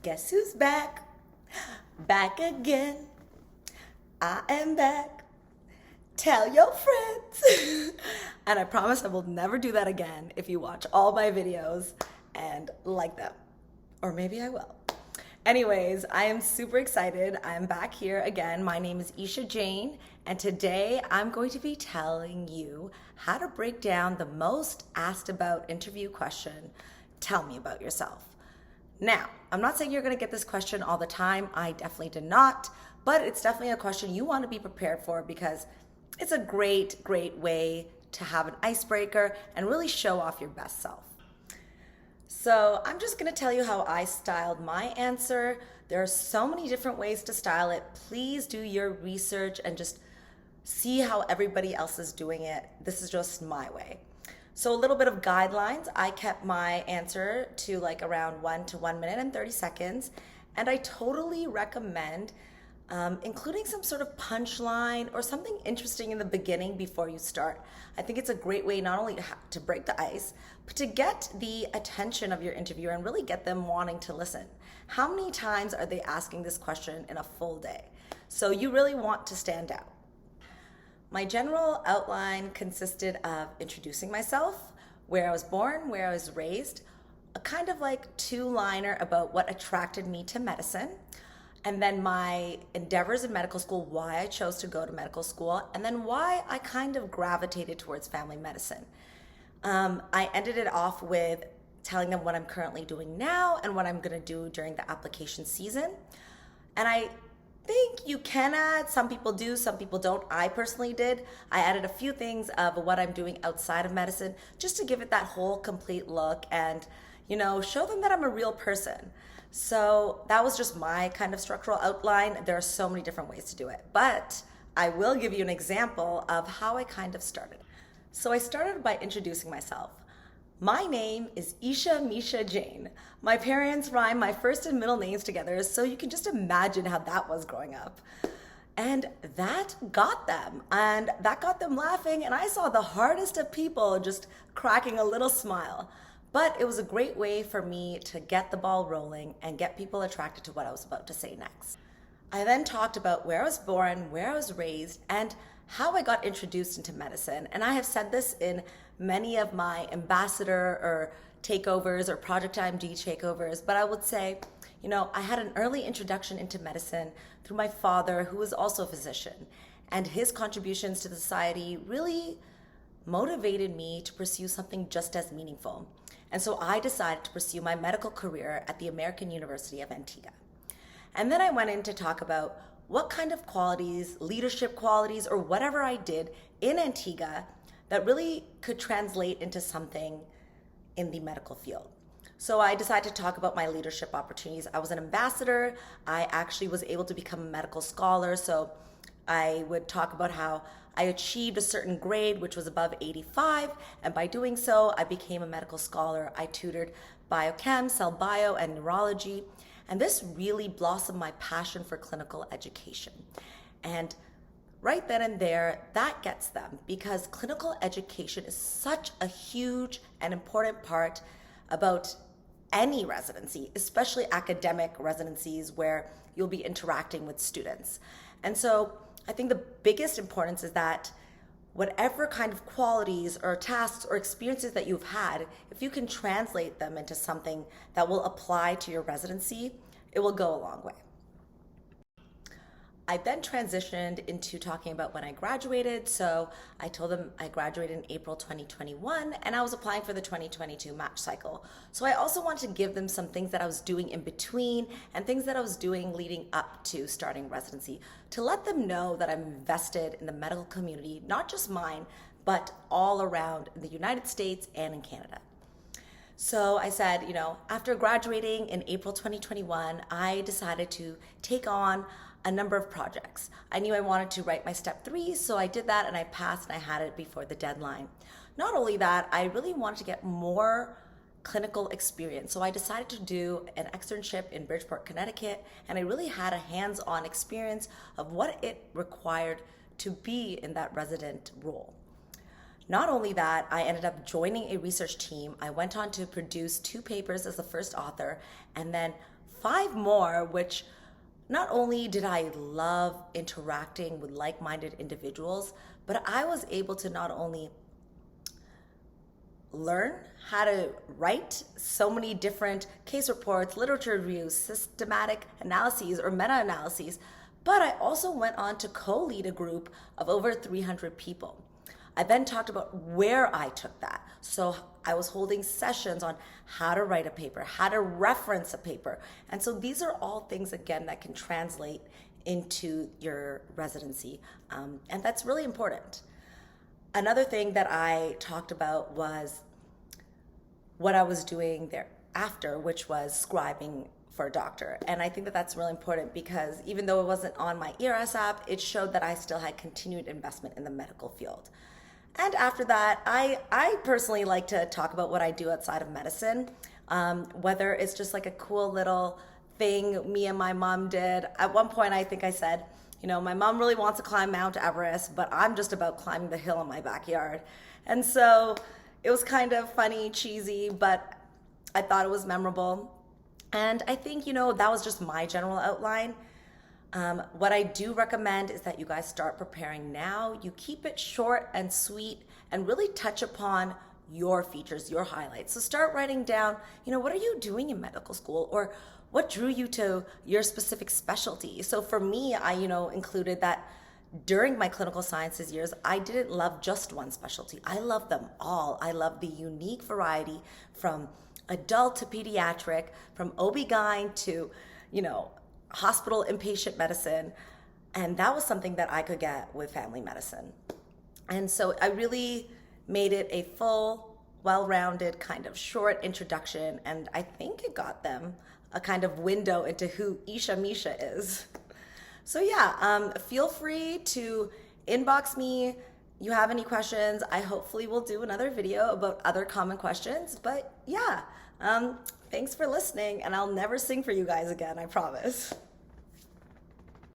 Guess who's back? Back again. I am back. Tell your friends. And I promise I will never do that again if you watch all my videos and like them. Or maybe I will. Anyways, I am super excited. I'm back here again. My name is Esha Jain, and today I'm going to be telling you how to break down the most asked about interview question, tell me about yourself. Now, I'm not saying you're going to get this question all the time. I definitely did not, but it's definitely a question you want to be prepared for because it's a great way to have an icebreaker and really show off your best self. So I'm just going to tell you how I styled my answer. There are so many different ways to style it. Please do your research and just see how everybody else is doing it. This is just my way. So a little bit of guidelines. I kept my answer to like around 1 to 1 minute and 30 seconds. And I totally recommend including some sort of punchline or something interesting in the beginning before you start. I think it's a great way not only to break the ice, but to get the attention of your interviewer and really get them wanting to listen. How many times are they asking this question in a full day? So you really want to stand out. My general outline consisted of introducing myself, where I was born, where I was raised, a kind of like two-liner about what attracted me to medicine, and then my endeavors in medical school, why I chose to go to medical school, and then why I kind of gravitated towards family medicine. I ended it off with telling them what I'm currently doing now and what I'm gonna do during the application season. And I think you can add, some people do, some people don't. I personally did. I added a few things of what I'm doing outside of medicine just to give it that whole complete look and, show them that I'm a real person. So that was just my kind of structural outline. There are so many different ways to do it, but I will give you an example of how I kind of started. So I started by introducing myself. My name is Esha Misha Jain. My parents rhyme my first and middle names together, so you can just imagine how that was growing up. And that got them, and that got them laughing, and I saw the hardest of people just cracking a little smile. But it was a great way for me to get the ball rolling and get people attracted to what I was about to say next. I then talked about where I was born, where I was raised, and how I got introduced into medicine. And I have said this in many of my ambassador or takeovers or Project IMD takeovers, but I would say, I had an early introduction into medicine through my father, who was also a physician, and his contributions to the society really motivated me to pursue something just as meaningful. And so I decided to pursue my medical career at the American University of Antigua. And then I went in to talk about what kind of qualities, leadership qualities, or whatever I did in Antigua that really could translate into something in the medical field. So I decided to talk about my leadership opportunities. I was an ambassador. I actually was able to become a medical scholar. So I would talk about how I achieved a certain grade, which was above 85. And by doing so, I became a medical scholar. I tutored biochem, cell bio, and neurology. And this really blossomed my passion for clinical education. And right then and there, that gets them because clinical education is such a huge and important part about any residency, especially academic residencies where you'll be interacting with students. And so I think the biggest importance is that whatever kind of qualities or tasks or experiences that you've had, if you can translate them into something that will apply to your residency, it will go a long way. I then transitioned into talking about when I graduated. So I told them I graduated in April 2021 and I was applying for the 2022 match cycle. So I also wanted to give them some things that I was doing in between and things that I was doing leading up to starting residency to let them know that I'm invested in the medical community, not just mine, but all around in the United States and in Canada. So I said, after graduating in April 2021, I decided to take on a number of projects. I knew I wanted to write my step 3, so I did that and I passed and I had it before the deadline. Not only that, I really wanted to get more clinical experience. So I decided to do an externship in Bridgeport, Connecticut, and I really had a hands-on experience of what it required to be in that resident role. Not only that, I ended up joining a research team. I went on to produce 2 papers as the first author, and then 5 more, which not only did I love interacting with like-minded individuals, but I was able to not only learn how to write so many different case reports, literature reviews, systematic analyses or meta-analyses, but I also went on to co-lead a group of over 300 people. I then talked about where I took that. So I was holding sessions on how to write a paper, how to reference a paper. And so these are all things, again, that can translate into your residency. And that's really important. Another thing that I talked about was what I was doing thereafter, which was scribing for a doctor. And I think that that's really important because even though it wasn't on my ERS app, it showed that I still had continued investment in the medical field. And after that, I personally like to talk about what I do outside of medicine, whether it's just like a cool little thing me and my mom did. At one point, I think I said, my mom really wants to climb Mount Everest, but I'm just about climbing the hill in my backyard. And so it was kind of funny, cheesy, but I thought it was memorable. And I think, that was just my general outline. What I do recommend is that you guys start preparing now. You keep it short and sweet and really touch upon your features, your highlights. So start writing down, what are you doing in medical school, or what drew you to your specific specialty? So for me, I, included that during my clinical sciences years, I didn't love just one specialty. I loved them all. I loved the unique variety from adult to pediatric, from OB-GYN to, hospital inpatient medicine. And that was something that I could get with family medicine. And so I really made it a full, well-rounded kind of short introduction. And I think it got them a kind of window into who Esha Misha is. So yeah, feel free to inbox me. You have any questions, I hopefully will do another video about other common questions. But yeah, thanks for listening, and I'll never sing for you guys again, I promise.